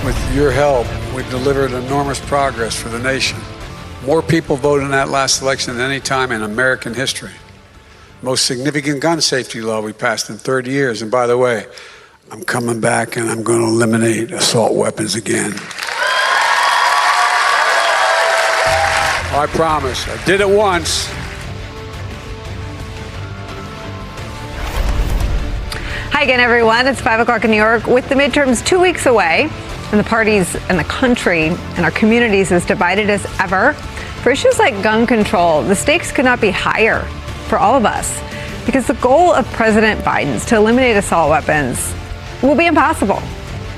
With your help, we delivered enormous progress for the nation. More people voted in that last election than any time in American history. Most significant gun safety law we passed in 30 years. And by the way, I'm coming back and I'm going to eliminate assault weapons again. I promise. I did it once. Hi again, everyone. It's 5 o'clock in New York with the midterms 2 weeks away. And the parties and the country and our communities as divided as ever. For issues like gun control, the stakes could not be higher for all of us, because the goal of President Biden's to eliminate assault weapons will be impossible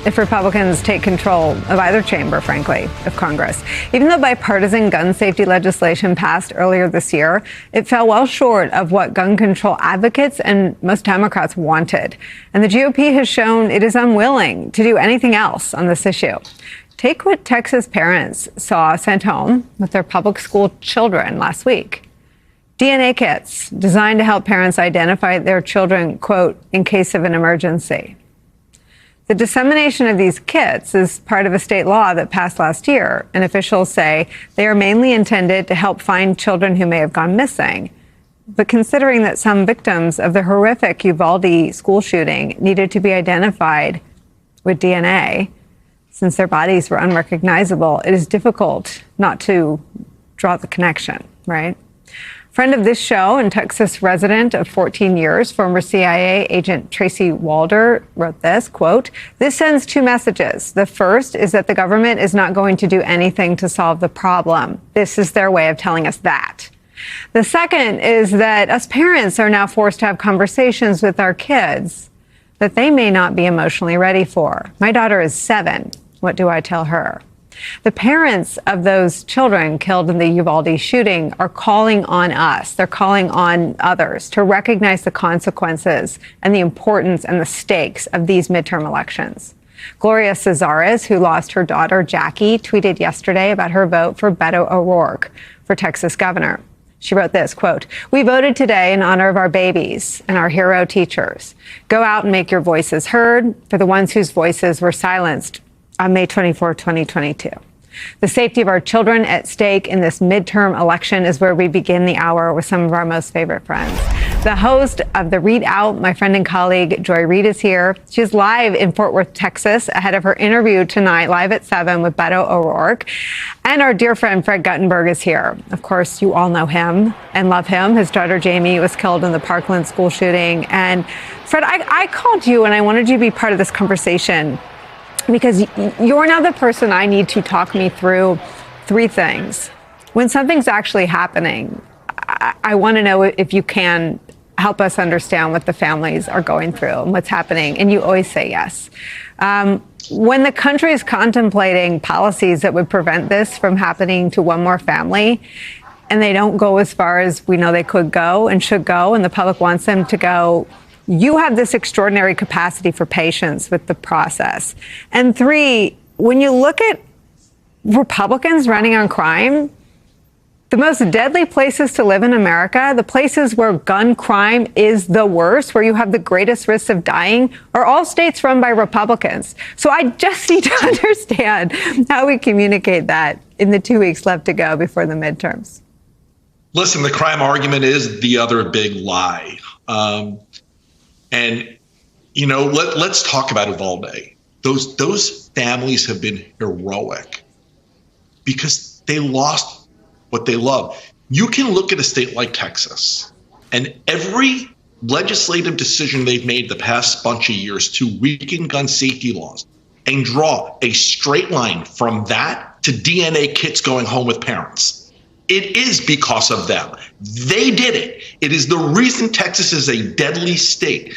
if Republicans take control of either chamber, frankly, of Congress. Even though bipartisan gun safety legislation passed earlier this year, it fell well short of what gun control advocates and most Democrats wanted. And the GOP has shown it is unwilling to do anything else on this issue. Take what Texas parents saw sent home with their public school children last week. DNA kits designed to help parents identify their children, quote, in case of an emergency. The dissemination of these kits is part of a state law that passed last year, and officials say they are mainly intended to help find children who may have gone missing. But considering that some victims of the horrific Uvalde school shooting needed to be identified with DNA, since their bodies were unrecognizable, it is difficult not to draw the connection, right? Friend of this show and Texas resident of 14 years, former CIA agent Tracy Walder wrote this, quote, "This sends two messages. The first is that the government is not going to do anything to solve the problem. This is their way of telling us that. The second is that us parents are now forced to have conversations with our kids that they may not be emotionally ready for. My daughter is 7. What do I tell her?" The parents of those children killed in the Uvalde shooting are calling on us. They're calling on others to recognize the consequences and the importance and the stakes of these midterm elections. Gloria Cesares, who lost her daughter Jackie, tweeted yesterday about her vote for Beto O'Rourke for Texas governor. She wrote this, quote, "We voted today in honor of our babies and our hero teachers. Go out and make your voices heard for the ones whose voices were silenced on May 24, 2022. The safety of our children at stake in this midterm election is where we begin the hour with some of our most favorite friends. The host of the Read Out, my friend and colleague, Joy Reid, is here. She's live in Fort Worth, Texas, ahead of her interview tonight, live at 7 with Beto O'Rourke. And our dear friend, Fred Guttenberg, is here. Of course, you all know him and love him. His daughter, Jamie, was killed in the Parkland school shooting. And Fred, I called you and I wanted you to be part of this conversation because you're now the person I need to talk me through 3 things. When something's actually happening, I want to know if you can help us understand what the families are going through and what's happening. And you always say yes. When the country is contemplating policies that would prevent this from happening to one more family, and they don't go as far as we know they could go and should go, and the public wants them to go, you have this extraordinary capacity for patience with the process. And 3, when you look at Republicans running on crime, the most deadly places to live in America, the places where gun crime is the worst, where you have the greatest risks of dying, are all states run by Republicans. So I just need to understand how we communicate that in the 2 weeks left to go before the midterms. Listen, the crime argument is the other big lie. And, you know, let's talk about Uvalde. Those families have been heroic because they lost what they love. You can look at a state like Texas, and every legislative decision they've made the past bunch of years to weaken gun safety laws and draw a straight line from that to DNA kits going home with parents. It is because of them. They did it. It is the reason Texas is a deadly state.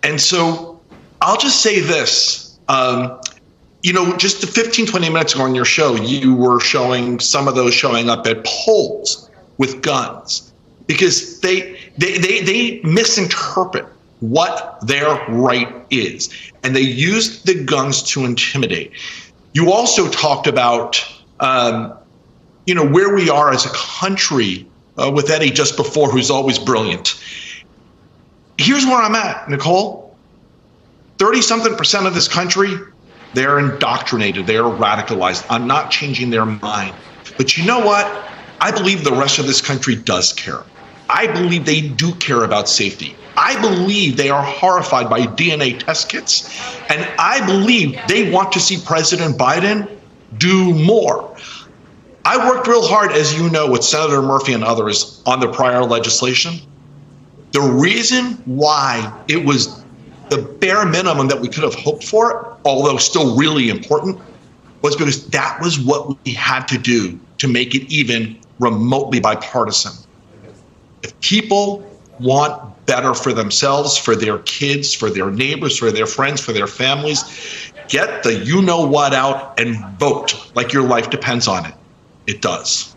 And so I'll just say this, you know, just 15, 20 minutes ago on your show, you were showing some of those showing up at polls with guns because they misinterpret what their right is. And they use the guns to intimidate. You also talked about, you know, where we are as a country with Eddie just before, who's always brilliant. Here's where I'm at, Nicole. 30-something% of this country They're indoctrinated. They are radicalized. I'm not changing their mind. But you know what? I believe the rest of this country does care. I believe they do care about safety. I believe they are horrified by DNA test kits. And I believe they want to see President Biden do more. I worked real hard, as you know, with Senator Murphy and others on the prior legislation. The reason why it was the bare minimum that we could have hoped for, although still really important, was because that was what we had to do to make it even remotely bipartisan. If people want better for themselves, for their kids, for their neighbors, for their friends, for their families, get the you-know-what out and vote like your life depends on it. It does.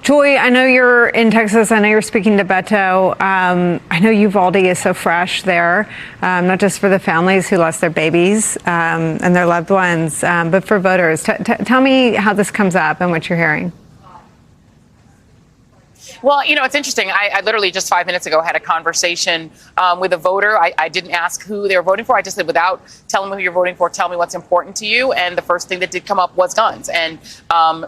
Joy, I know you're in Texas. I know you're speaking to Beto. I know Uvalde is so fresh there, not just for the families who lost their babies and their loved ones, but for voters. Tell me how this comes up and what you're hearing. Well, you know, it's interesting. I literally just 5 minutes ago had a conversation with a voter. I didn't ask who they were voting for. I just said, without telling me who you're voting for, tell me what's important to you. And the first thing that did come up was guns and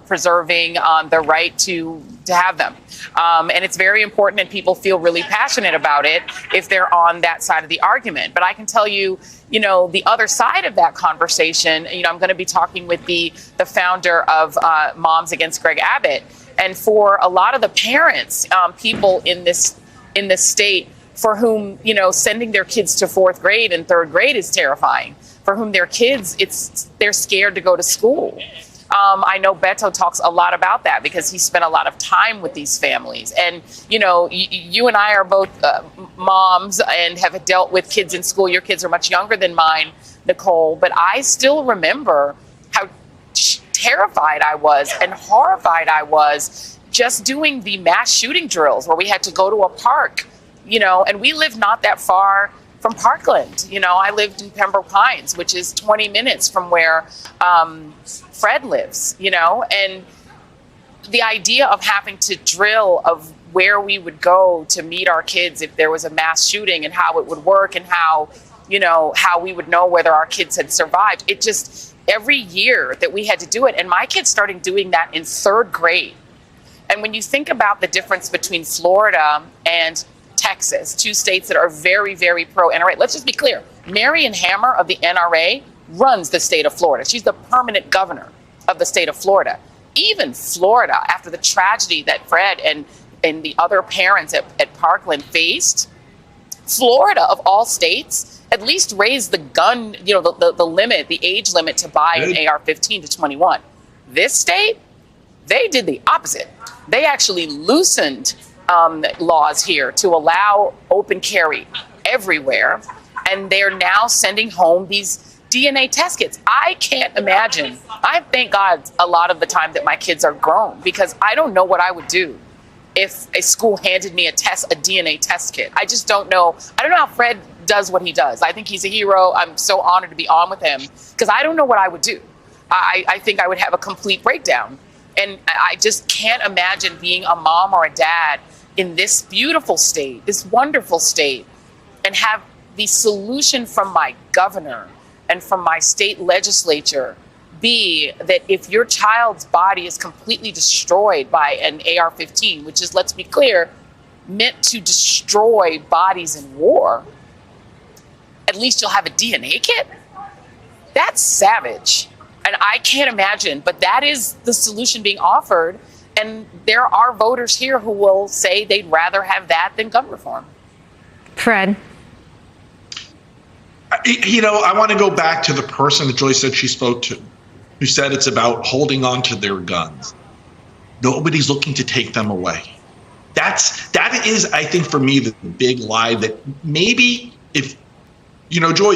preserving the right to have them. And it's very important, and people feel really passionate about it if they're on that side of the argument. But I can tell you, you know, the other side of that conversation, you know, I'm going to be talking with the founder of Moms Against Greg Abbott. And for a lot of the parents, people in this state for whom, you know, sending their kids to 4th grade and 3rd grade is terrifying, for whom their kids, they're scared to go to school. I know Beto talks a lot about that because he spent a lot of time with these families. And, you know, you and I are both moms and have dealt with kids in school. Your kids are much younger than mine, Nicole, but I still remember how terrified I was and horrified I was just doing the mass shooting drills where we had to go to a park, you know, and we live not that far from Parkland. You know, I lived in Pembroke Pines, which is 20 minutes from where Fred lives, you know, and the idea of having to drill of where we would go to meet our kids if there was a mass shooting and how it would work and how, you know, how we would know whether our kids had survived. It just, every year that we had to do it. And my kids started doing that in 3rd grade. And when you think about the difference between Florida and Texas, 2 states that are very, very pro-NRA, let's just be clear. Marion Hammer of the NRA runs the state of Florida. She's the permanent governor of the state of Florida. Even Florida, after the tragedy that Fred and the other parents at Parkland faced, Florida, of all states, at least raised the gun, you know, the limit, the age limit to buy an AR-15 to 21. This state, they did the opposite. They actually loosened laws here to allow open carry everywhere. And they're now sending home these DNA test kits. I can't imagine. I thank God a lot of the time that my kids are grown, because I don't know what I would do if a school handed me a DNA test kit. I just don't know. I don't know how Fred does what he does. I think he's a hero. I'm so honored to be on with him because I don't know what I would do. I think I would have a complete breakdown. And I just can't imagine being a mom or a dad in this beautiful state, this wonderful state, and have the solution from my governor and from my state legislature be that if your child's body is completely destroyed by an AR-15, which is, let's be clear, meant to destroy bodies in war, at least you'll have a DNA kit? That's savage. And I can't imagine, but that is the solution being offered. And there are voters here who will say they'd rather have that than gun reform. Fred. You know, I want to go back to the person that Joy said she spoke to, who said it's about holding on to their guns. Nobody's looking to take them away. That is, I think, for me, the big lie that maybe if, you know, Joy,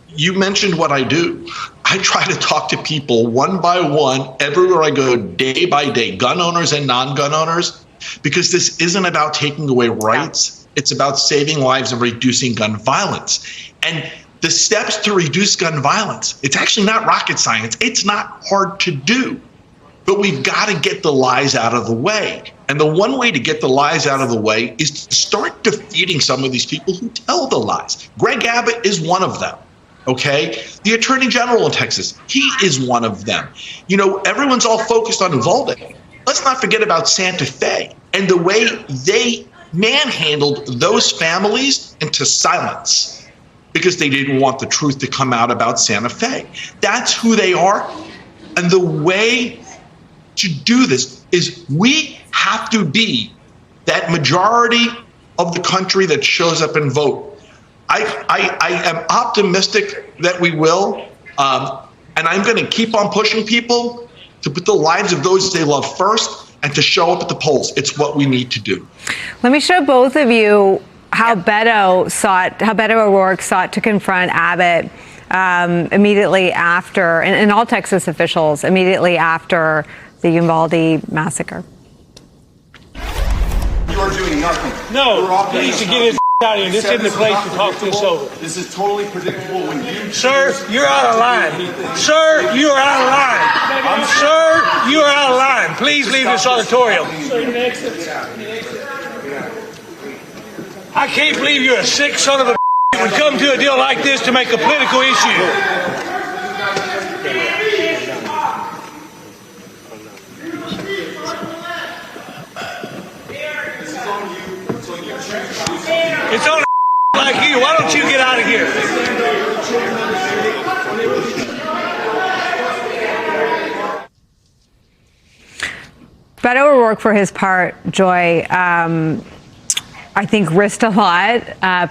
you mentioned what I do. I try to talk to people one by one, everywhere I go, day by day, gun owners and non-gun owners, because this isn't about taking away rights. It's about saving lives and reducing gun violence. And the steps to reduce gun violence, it's actually not rocket science. It's not hard to do. But we've got to get the lies out of the way. And the one way to get the lies out of the way is to start defeating some of these people who tell the lies. Greg Abbott is one of them. Okay, the Attorney General in Texas, he is one of them. You know, everyone's all focused on Uvalde. Let's not forget about Santa Fe and the way they manhandled those families into silence because they didn't want the truth to come out about Santa Fe. That's who they are. And the way to do this is we have to be that majority of the country that shows up and vote. I am optimistic that we will, and I'm going to keep on pushing people to put the lives of those they love first and to show up at the polls. It's what we need to do. Let me show both of you how Beto O'Rourke sought to confront Abbott immediately after, and all Texas officials immediately after the Uvalde massacre. You are doing nothing. No, he needs to get his out of here. This isn't the place to talk this over. This is totally predictable when you... Sir, you're out of line. Sir, you are out of line. Sir, you are out of line. Please leave this auditorium. I can't believe you're a sick son of a would come to a deal like this to make a political issue. It's on like you. Why don't you get out of here? Beto O'Rourke, for his part, Joy, I think risked a lot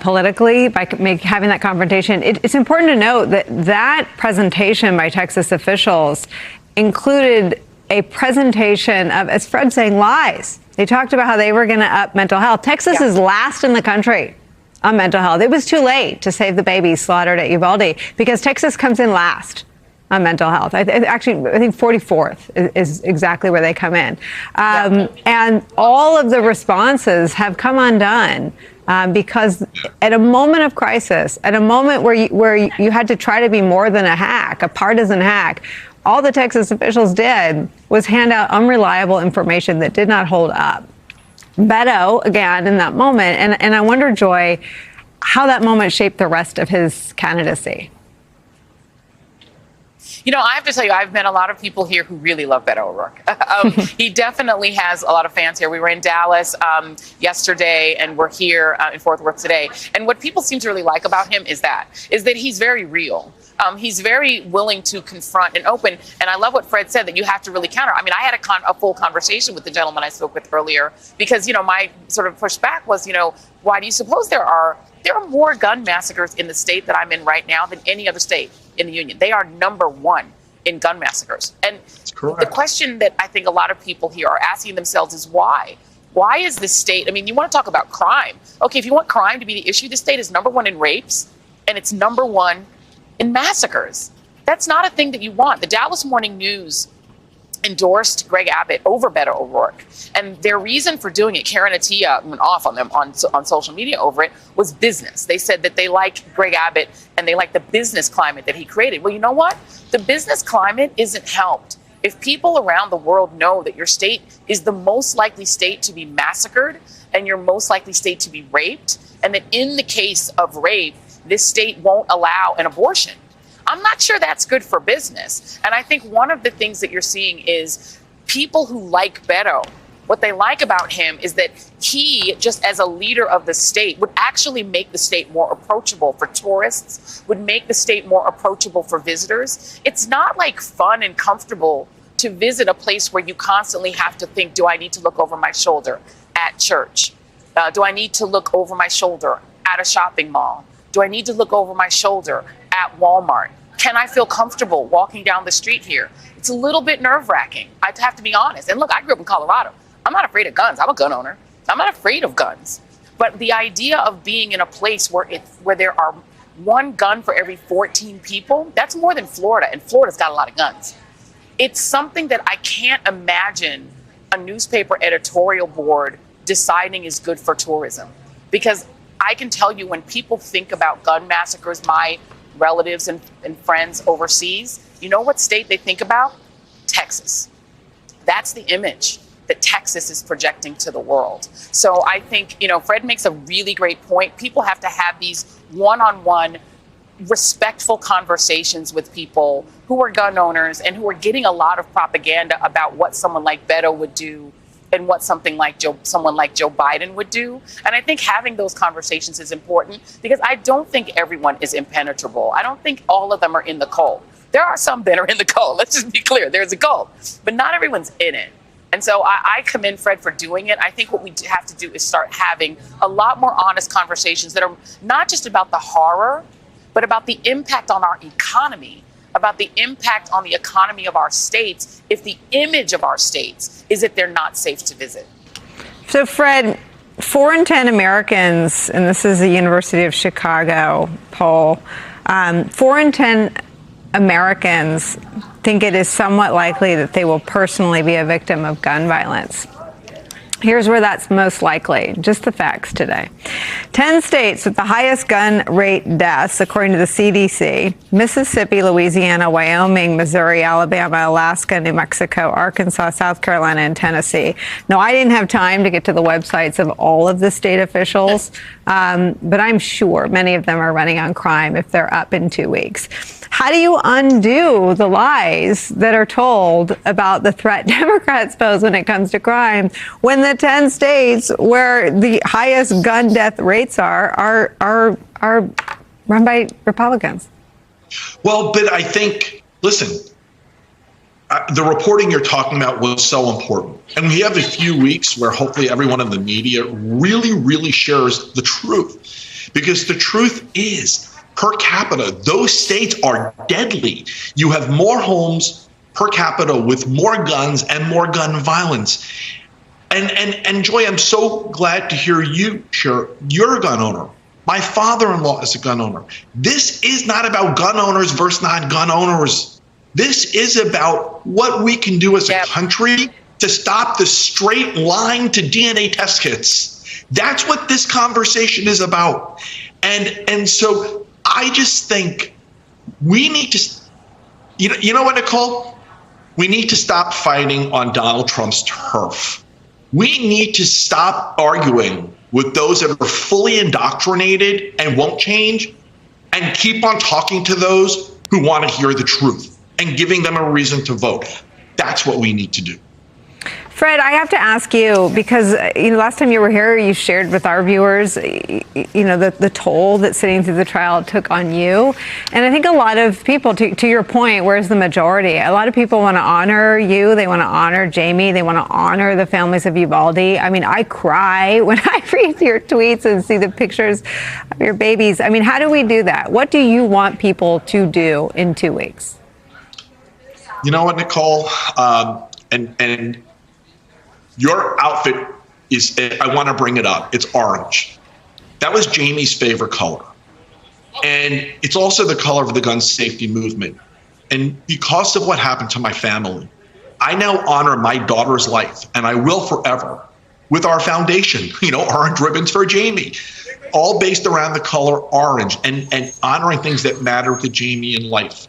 politically by having that confrontation. It's important to note that that presentation by Texas officials included a presentation of, as Fred's saying, lies. They talked about how they were going to up mental health. Texas is last in the country on mental health. It was too late to save the babies slaughtered at Uvalde because Texas comes in last on mental health. I think 44th is exactly where they come in. And all of the responses have come undone because at a moment of crisis, at a moment where you had to try to be more than a hack, a partisan hack, all the Texas officials did was hand out unreliable information that did not hold up. Beto, again, in that moment, and I wonder, Joy, how that moment shaped the rest of his candidacy. You know, I have to tell you, I've met a lot of people here who really love Beto O'Rourke. He definitely has a lot of fans here. We were in Dallas yesterday, and we're here in Fort Worth today. And what people seem to really like about him is that he's very real. He's very willing to confront and open. And I love what Fred said, that you have to really counter. I mean, I had a full conversation with the gentleman I spoke with earlier because, my sort of pushback was, why do you suppose there are more gun massacres in the state that I'm in right now than any other state in the union? They are number one in gun massacres. And the question that I think a lot of people here are asking themselves is why? Why is this state, you want to talk about crime. Okay, if you want crime to be the issue, the state is number one in rapes and it's number one in massacres. That's not a thing that you want. The Dallas Morning News endorsed Greg Abbott over Beto O'Rourke. And their reason for doing it, Karen Attiah went off on them on social media over it, was business. They said that they like Greg Abbott and they like the business climate that he created. Well, you know what? The business climate isn't helped if people around the world know that your state is the most likely state to be massacred and your most likely state to be raped, and that in the case of rape, this state won't allow an abortion. I'm not sure that's good for business. And I think one of the things that you're seeing is people who like Beto, what they like about him is that he, just as a leader of the state, would actually make the state more approachable for tourists, would make the state more approachable for visitors. It's not like fun and comfortable to visit a place where you constantly have to think, do I need to look over my shoulder at church? Do I need to look over my shoulder at a shopping mall? Do I need to look over my shoulder at Walmart? Can I feel comfortable walking down the street here? It's a little bit nerve-wracking. I have to be honest. And look, I grew up in Colorado. I'm not afraid of guns. I'm a gun owner. I'm not afraid of guns. But the idea of being in a place where there are one gun for every 14 people, that's more than Florida. And Florida's got a lot of guns. It's something that I can't imagine a newspaper editorial board deciding is good for tourism. Because I can tell you, when people think about gun massacres, my relatives and friends overseas, you know what state they think about? Texas. That's the image that Texas is projecting to the world. So I think, Fred makes a really great point. People have to have these one-on-one respectful conversations with people who are gun owners and who are getting a lot of propaganda about what someone like Beto would do and what someone like Joe Biden would do. And I think having those conversations is important because I don't think everyone is impenetrable. I don't think all of them are in the cult. There are some that are in the cult. Let's just be clear. There's a cult, but not everyone's in it. And so I commend Fred for doing it. I think what we have to do is start having a lot more honest conversations that are not just about the horror, but about the impact on our economy, about the impact on the economy of our states if the image of our states is that they're not safe to visit. So, Fred, 4 in 10 Americans, and this is a University of Chicago poll, 4 in 10 Americans think it is somewhat likely that they will personally be a victim of gun violence. Here's where that's most likely. Just the facts today. 10 states with the highest gun rate deaths, according to the CDC: Mississippi, Louisiana, Wyoming, Missouri, Alabama, Alaska, New Mexico, Arkansas, South Carolina, and Tennessee. Now, I didn't have time to get to the websites of all of the state officials, but I'm sure many of them are running on crime if they're up in 2 weeks. How do you undo the lies that are told about the threat Democrats pose when it comes to crime when the 10 states where the highest gun death rates are run by Republicans? Well, but I think, listen, the reporting you're talking about was so important. And we have a few weeks where hopefully everyone in the media really shares the truth. Because the truth is, per capita, those states are deadly. You have more homes per capita with more guns and more gun violence. And Joy, I'm so glad to hear you share. You're a gun owner. My father-in-law is a gun owner. This is not about gun owners versus non-gun owners. This is about what we can do as a country to stop the straight line to DNA test kits. That's what this conversation is about. And so I just think we need to, you know what, Nicole? We need to stop fighting on Donald Trump's turf. We need to stop arguing with those that are fully indoctrinated and won't change, and keep on talking to those who want to hear the truth and giving them a reason to vote. That's what we need to do. Fred, I have to ask you, because last time you were here, you shared with our viewers, the toll that sitting through the trial took on you. And I think a lot of people, to your point, where's the majority? A lot of people want to honor you. They want to honor Jamie. They want to honor the families of Uvalde. I mean, I cry when I read your tweets and see the pictures of your babies. I mean, how do we do that? What do you want people to do in 2 weeks? You know what, Nicole? And your outfit is, I want to bring it up. It's orange. That was Jamie's favorite color. And it's also the color of the gun safety movement. And because of what happened to my family, I now honor my daughter's life, and I will forever, with our foundation, Orange Ribbons for Jamie, all based around the color orange and honoring things that matter to Jamie in life.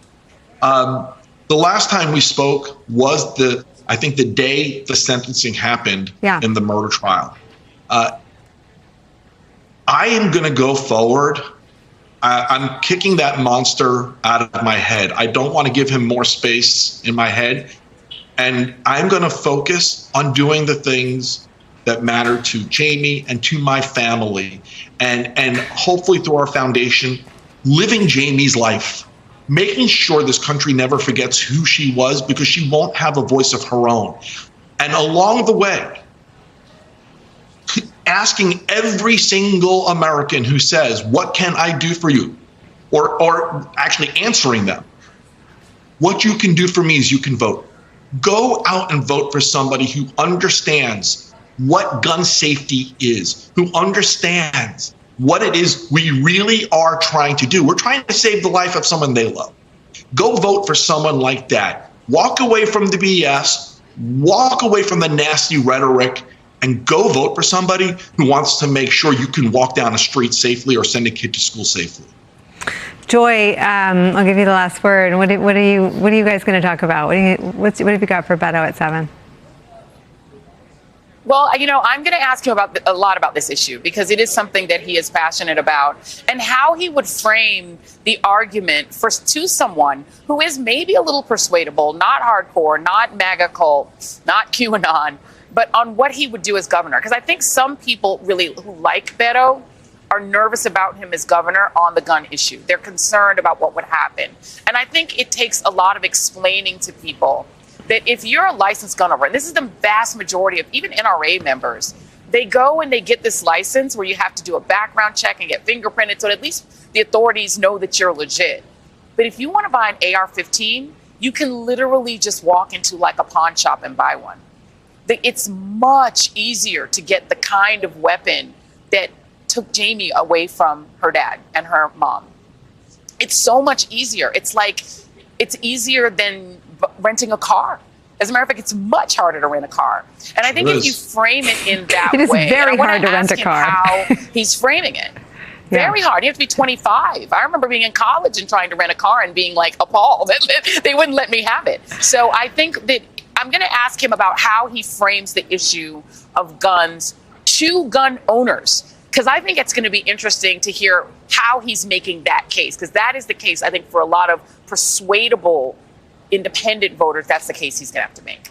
The last time we spoke was I think the day the sentencing happened in the murder trial. I am going to go forward. I'm kicking that monster out of my head. I don't want to give him more space in my head. And I'm going to focus on doing the things that matter to Jamie and to my family. And hopefully through our foundation, living Jamie's life. Making sure this country never forgets who she was, because she won't have a voice of her own. And along the way, asking every single American who says, what can I do for you? Or actually answering them. What you can do for me is you can vote. Go out and vote for somebody who understands what gun safety is, who understands what it is we really are trying to do. We're trying to save the life of someone they love. Go vote for someone like that. Walk away from the BS, walk away from the nasty rhetoric, and go vote for somebody who wants to make sure you can walk down a street safely or send a kid to school safely. Joy, I'll give you the last word. What are you guys going to talk about? What have you got for Beto at 7? Well, I'm going to ask him a lot about this issue because it is something that he is passionate about, and how he would frame the argument to someone who is maybe a little persuadable, not hardcore, not MAGA cult, not QAnon, but on what he would do as governor. Because I think some people really who like Beto are nervous about him as governor on the gun issue. They're concerned about what would happen. And I think it takes a lot of explaining to people that if you're a licensed gun owner, and this is the vast majority of even NRA members, they go and they get this license where you have to do a background check and get fingerprinted so that at least the authorities know that you're legit. But if you want to buy an AR-15, you can literally just walk into like a pawn shop and buy one. It's much easier to get the kind of weapon that took Jamie away from her dad and her mom. It's so much easier. It's easier than renting a car. As a matter of fact, it's much harder to rent a car. And I think if you frame it in that way, it is very hard to rent a car. How he's framing it. Very hard. You have to be 25. I remember being in college and trying to rent a car and being like appalled that they wouldn't let me have it. So I think that I'm going to ask him about how he frames the issue of guns to gun owners, because I think it's going to be interesting to hear how he's making that case, because that is the case, I think, for a lot of persuadable independent voters. That's the case he's going to have to make.